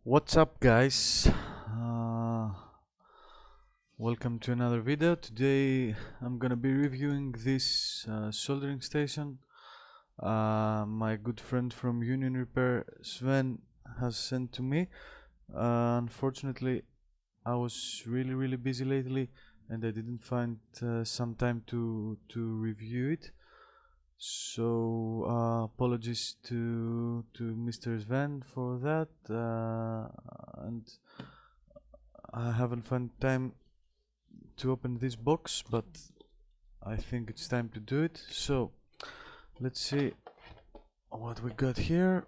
What's up, guys? Welcome to another video. Today I'm gonna be reviewing this soldering station my good friend from Union Repair, Sven, has sent to me. Unfortunately, I was really busy lately and I didn't find some time to review it. So apologies to Mr. Sven for that, and I haven't found time to open this box, but I think it's time to do it. So let's see what we got here.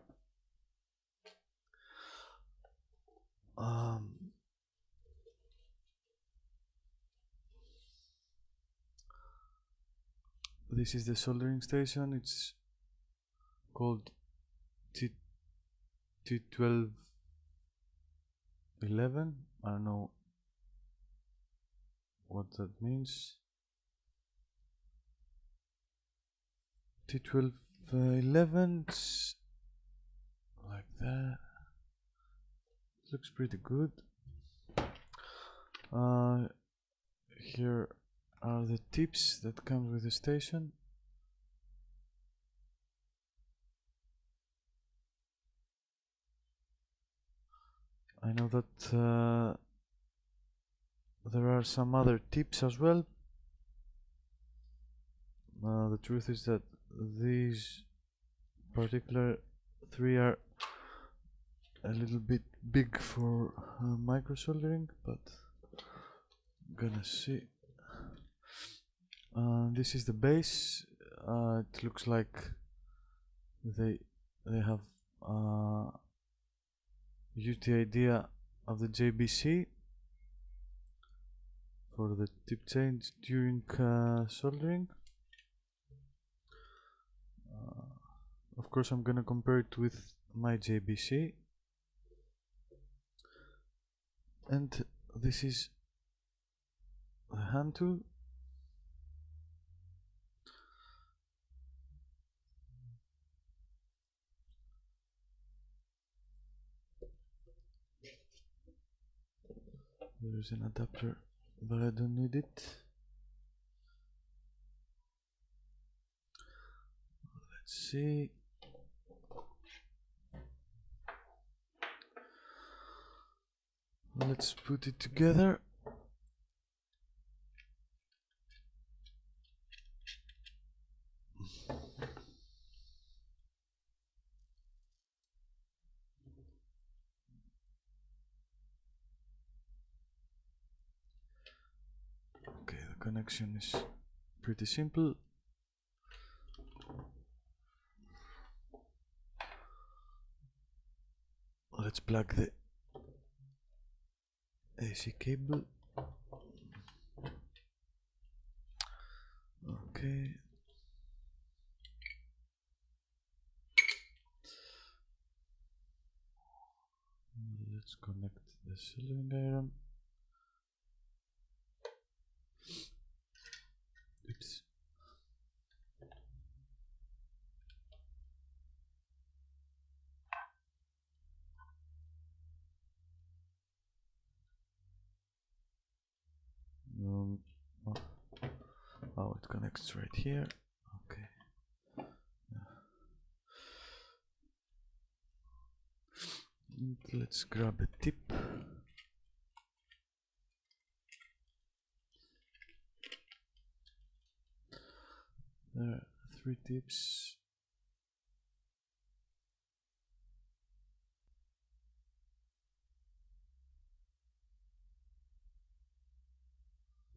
This is the soldering station. It's called T12-11. I don't know what that means. T12-11, it's like that. Looks pretty good. Here are the tips that come with the station. I know that there are some other tips as well. The truth is that these particular three are a little bit big for microsoldering, but I'm gonna see. This is the base. It looks like they have used the idea of the JBC for the tip change during soldering. Of course, I'm gonna compare it with my JBC, and this is the hand tool. There's an adapter, but I don't need it. Let's see. Let's put it together. Okay, the connection is pretty simple. Let's plug the AC cable. Okay. Let's connect the soldering iron. Oops. Oh, it connects right here. Okay. And let's grab a tip. There are 3 tips.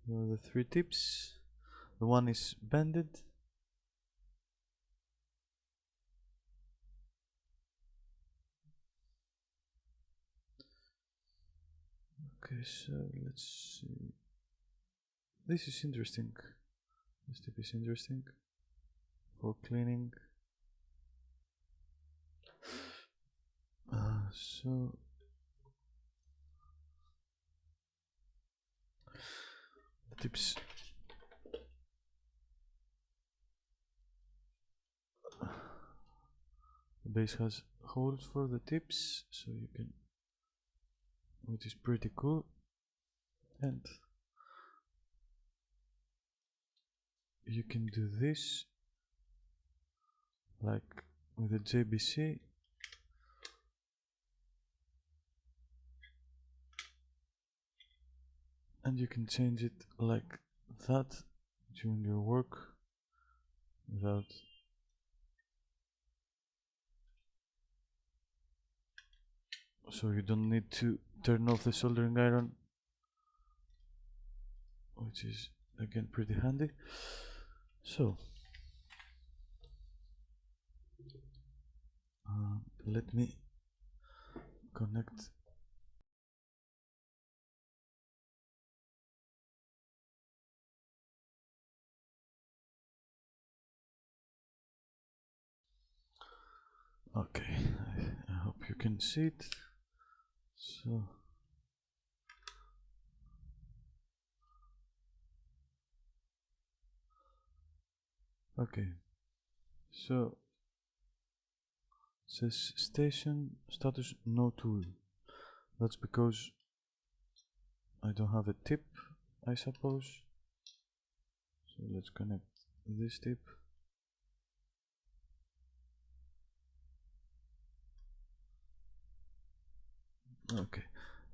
There are the 3 tips. The one is bended. Okay, so let's see. This is interesting. This tip is interesting for cleaning. So the tips. The base has holes for the tips, so you can which is pretty cool. And you can do this like with the JBC. And you can change it like that during your work without so you don't need to turn off the soldering iron, which is again pretty handy. So let me connect. Okay, I hope you can see it. So okay, so it says station status no tool. That's because I don't have a tip, I suppose. So let's connect this tip. Okay,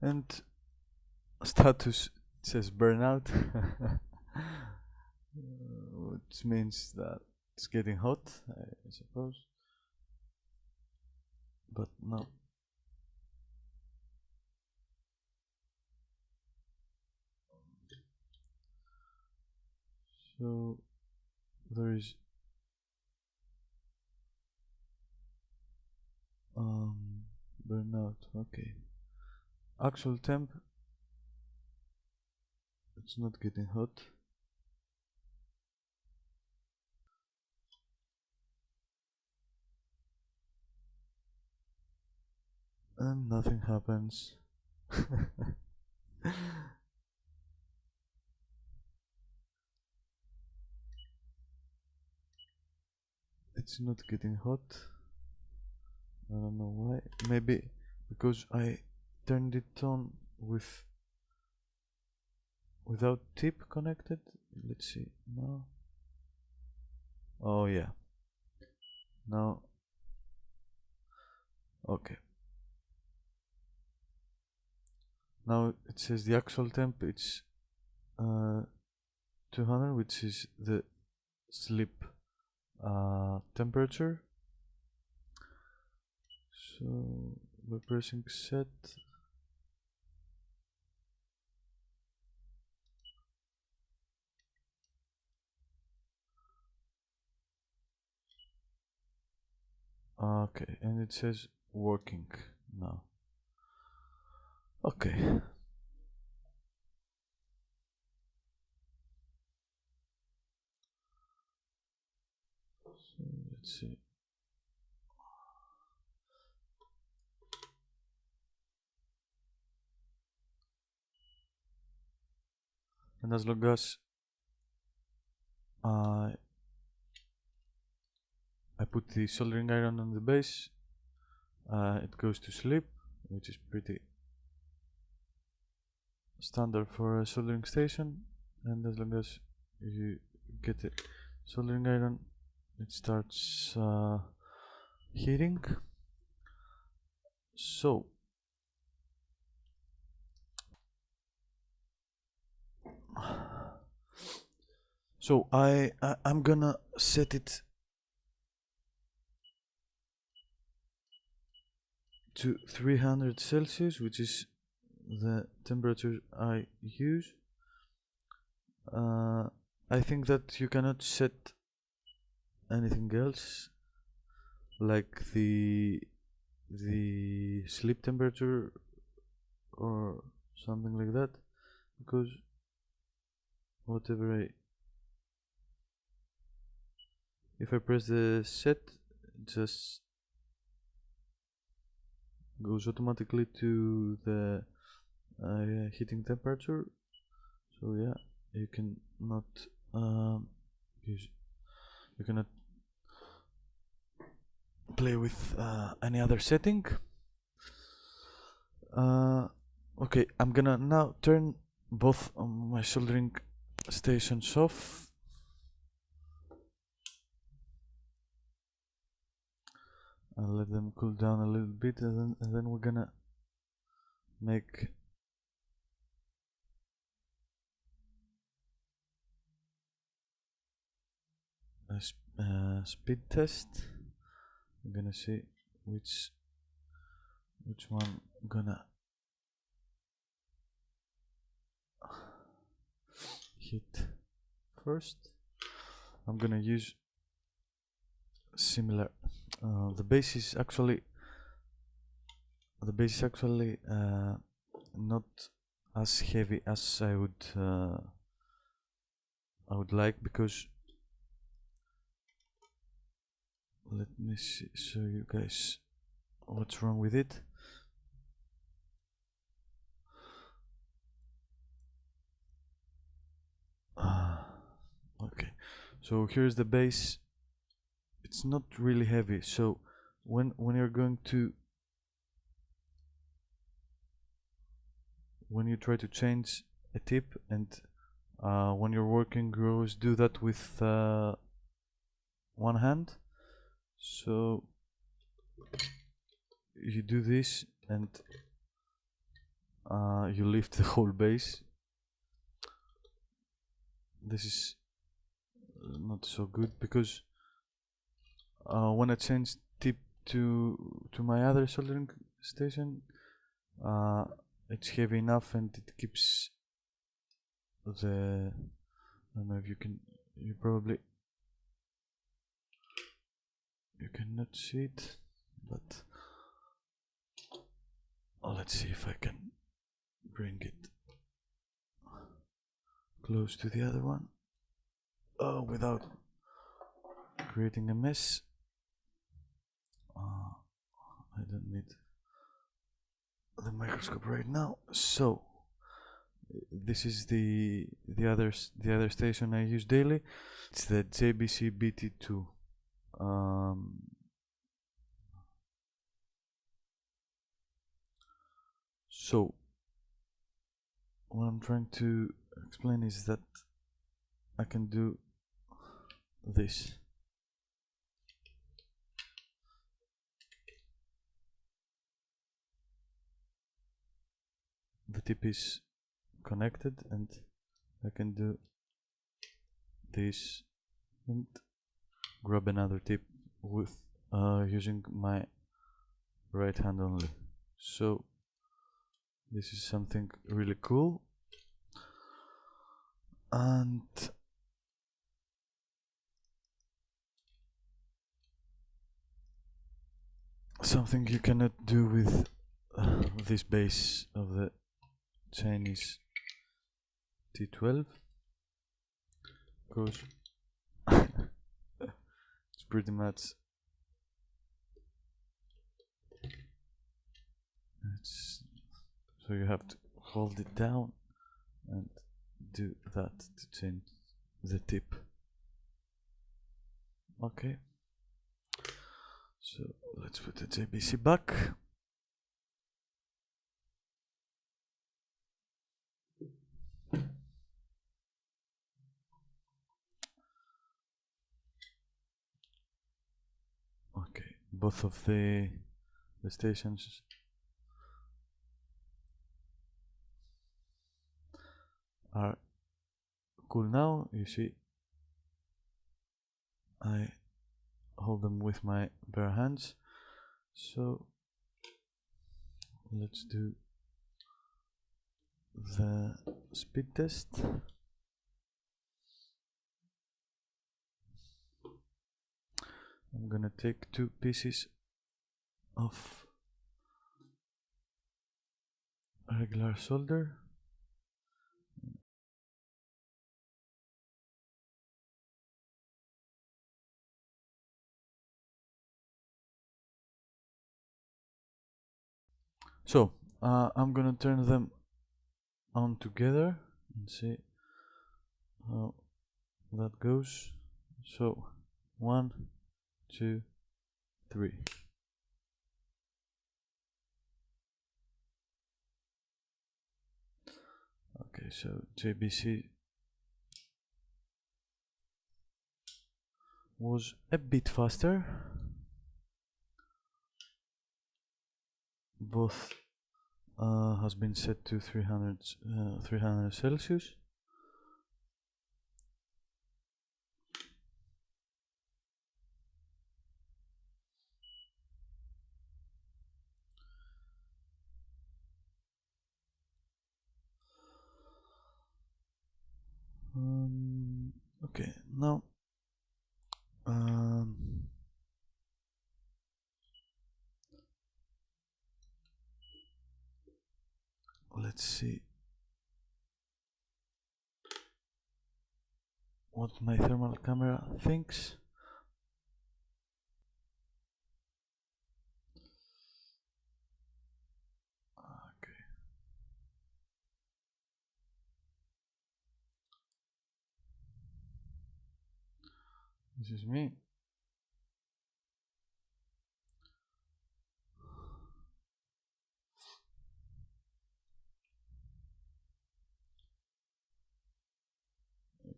and status says burnout, which means that it's getting hot, I suppose. But no. So there is burnout. Okay. Actual temp. It's not getting hot. And nothing happens. It's not getting hot. I don't know why. Maybe because I turned it on without tip connected. Let's see now. Oh yeah. Now okay. Now it says the actual temp, it's 200, which is the sleep temperature. So by pressing set, okay, and it says working now. Okay. So let's see. And as long as I put the soldering iron on the base, it goes to sleep, which is pretty standard for a soldering station. And as long as you get the soldering iron, it starts heating. So I'm gonna set it to 300 Celsius, which is the temperature I use. I think that you cannot set anything else, like the sleep temperature or something like that, because whatever if I press the set, it just goes automatically to the heating temperature. So yeah, you cannot you cannot play with any other setting. Okay, I'm gonna now turn both my soldering stations off. I'll let them cool down a little bit, and then we're gonna make a speed test. I'm gonna see which one gonna hit first. I'm gonna use similar. The base is actually not as heavy as I would like, because let me show you guys what's wrong with it. Okay, so here's the base. It's not really heavy, so when you're going to when you try to change a tip, and when you're working, you always do that with one hand. So you do this, and you lift the whole base. This is not so good, because when I change tip to my other soldering station, it's heavy enough, and it keeps the, I don't know if you cannot see it, but let's see if I can bring it close to the other one without creating a mess. I don't need the microscope right now. So this is the other station I use daily. It's the JBC BT2. So what I'm trying to explain is that I can do this. The tip is connected, and I can do this and grab another tip with using my right hand only. So this is something really cool, and something you cannot do with this base of the Chinese T12, because it's pretty much so you have to hold it down and do that to change the tip. Okay, so let's put the JBC back. Okay, both of the stations are cool now. You see, I hold them with my bare hands. So let's do the speed test. I'm gonna take 2 pieces of regular solder. So I'm gonna turn them on together and see how that goes. So 1, 2, 3. Okay, so JBC was a bit faster. Both has been set to 300 Celsius. Okay, now let's see what my thermal camera thinks. Okay. This is me.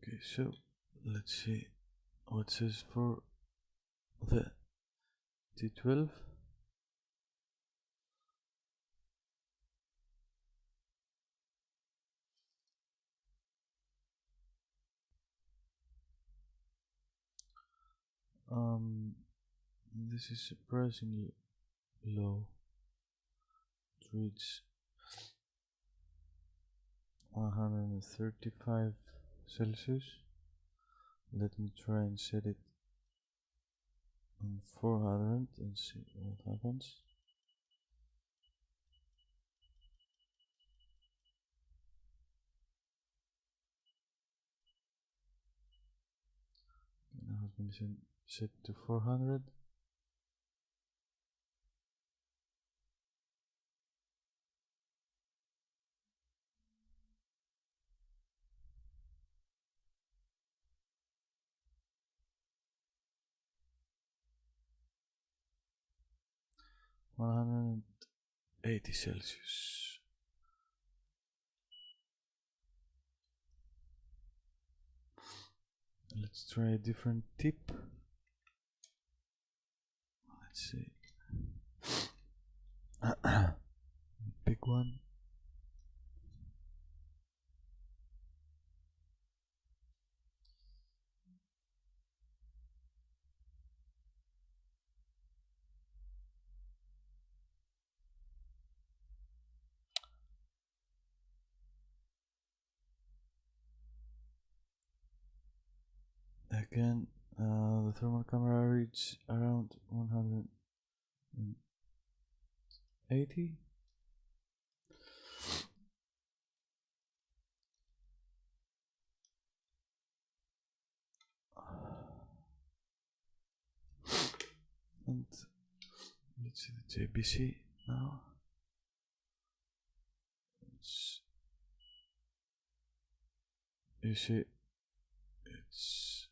Okay, so let's see what it says for the T12. This is surprisingly low. It reads 135 Celsius. Let me try and set it on 400 and see what happens. Now has been set to 400. One 80 Celsius. Let's try a different tip. Let's see. Big one. Again, the thermal camera reads around 180. And let's see the JBC now. You see, it's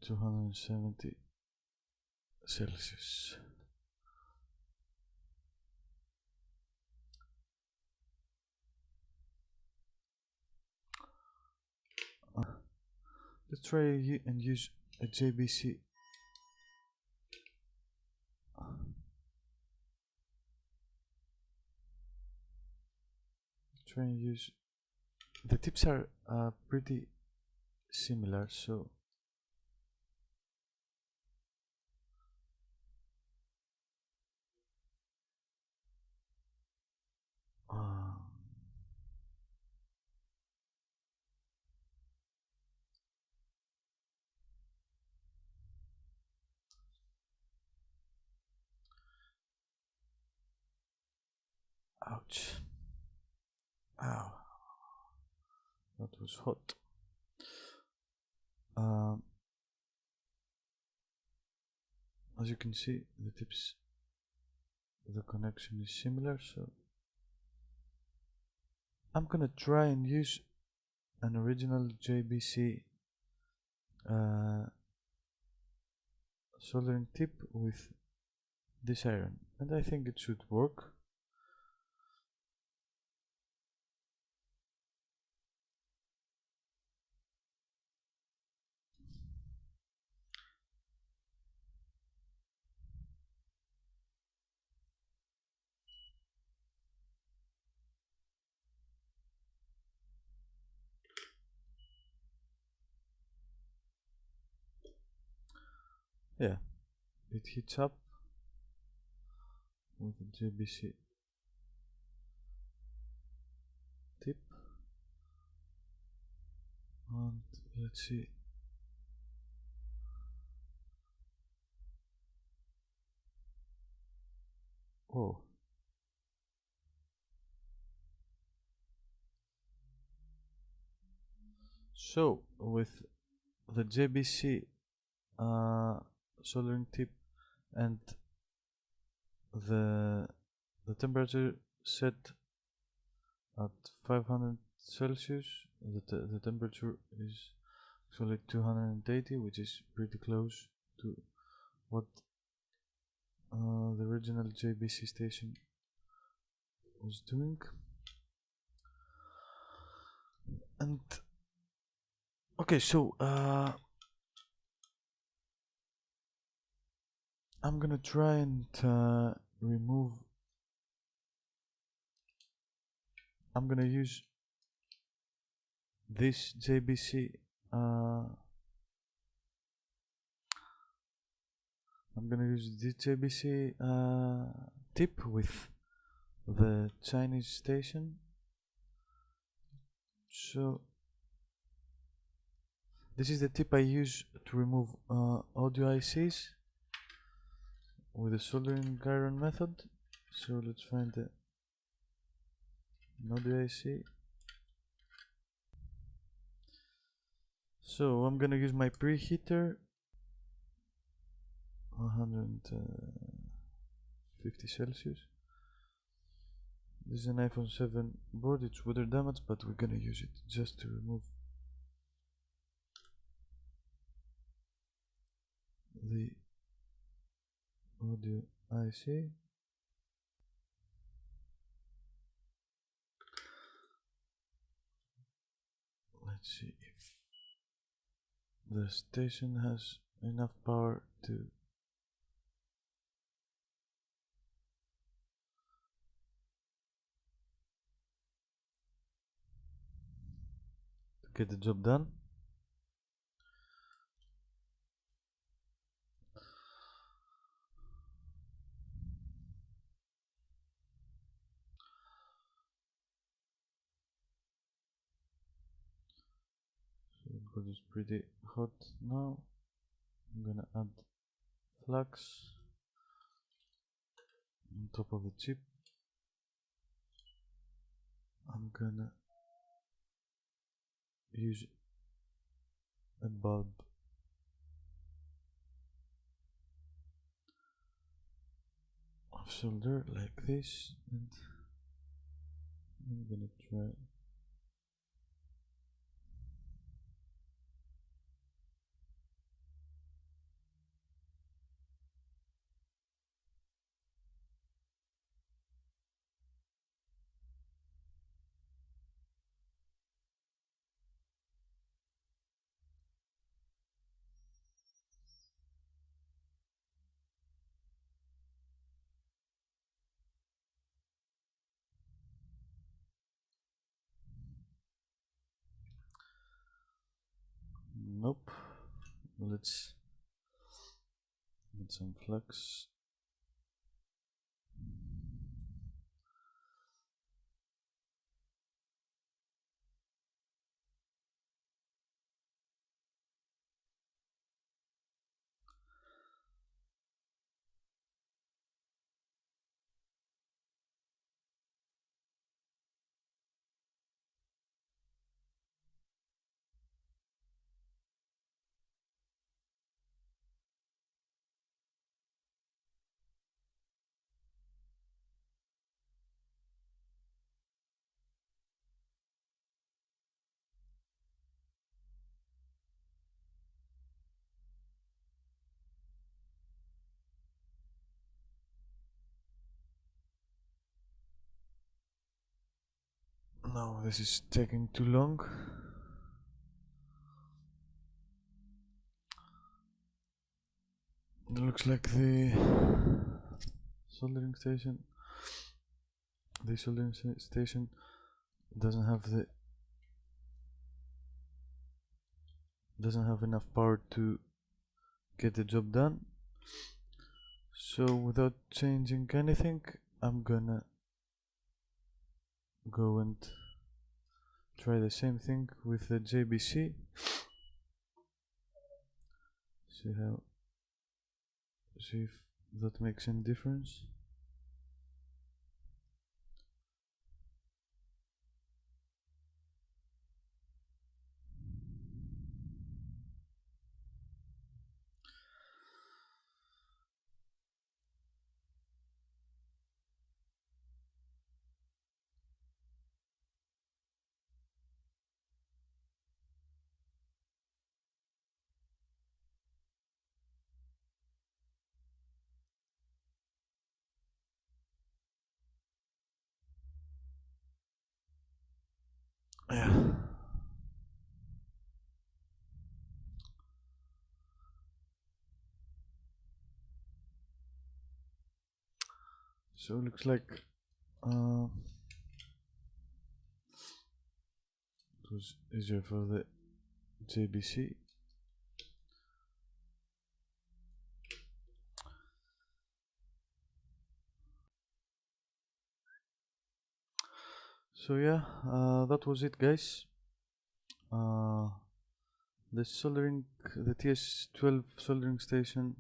270 Celsius. Let's try and use a JBC. Try and use. The tips are pretty similar, so ouch. Ow. That was hot. As you can see, the tips, the connection is similar, so I'm gonna try and use an original JBC soldering tip with this iron, and I think it should work. Yeah, it heats up with the JBC tip, and let's see. Oh, so with the JBC soldering tip and the temperature set at 500 Celsius, the temperature is actually 280, which is pretty close to what the original JBC station was doing. And okay, so I'm gonna try and remove. I'm gonna use this JBC. I'm gonna use this JBC tip with the Chinese station. So this is the tip I use to remove audio ICs with the soldering iron method. So let's find an audio IC. So I'm gonna use my preheater, 150 Celsius. This is an iPhone 7 board, it's water damaged, but we're gonna use it just to remove the audio IC. Let's see if the station has enough power to get the job done. So the board is pretty hot now. I'm gonna add flux on top of the chip. I'm gonna use a bulb of solder like this, and I'm gonna try. Nope. Let's add some flux. No, this is taking too long. It looks like the soldering station doesn't have enough power to get the job done. So without changing anything, I'm gonna go and try the same thing with the JBC. See if that makes any difference. Yeah. So it looks like it was easier for the JBC. So yeah, that was it, guys. The soldering, the TS12 soldering station,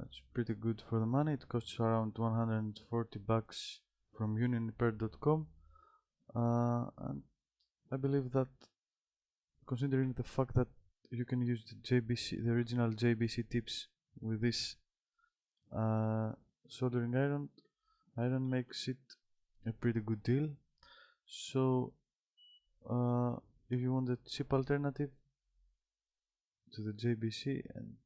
it's pretty good for the money. It costs around 140 bucks from unionrepair.com, and I believe that, considering the fact that you can use the JBC, the original JBC tips with this soldering iron makes it a pretty good deal. So if you want a cheap alternative to the JBC and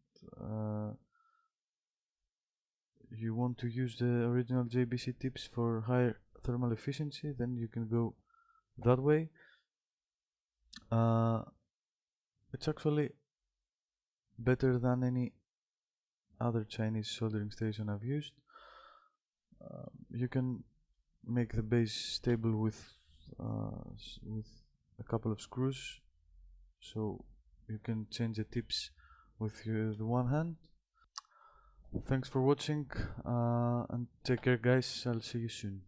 you want to use the original JBC tips for higher thermal efficiency, then you can go that way. It's actually better than any other Chinese soldering station I've used. You can make the base stable with a couple of screws, so you can change the tips with the one hand. Thanks for watching, and take care, guys. I'll see you soon.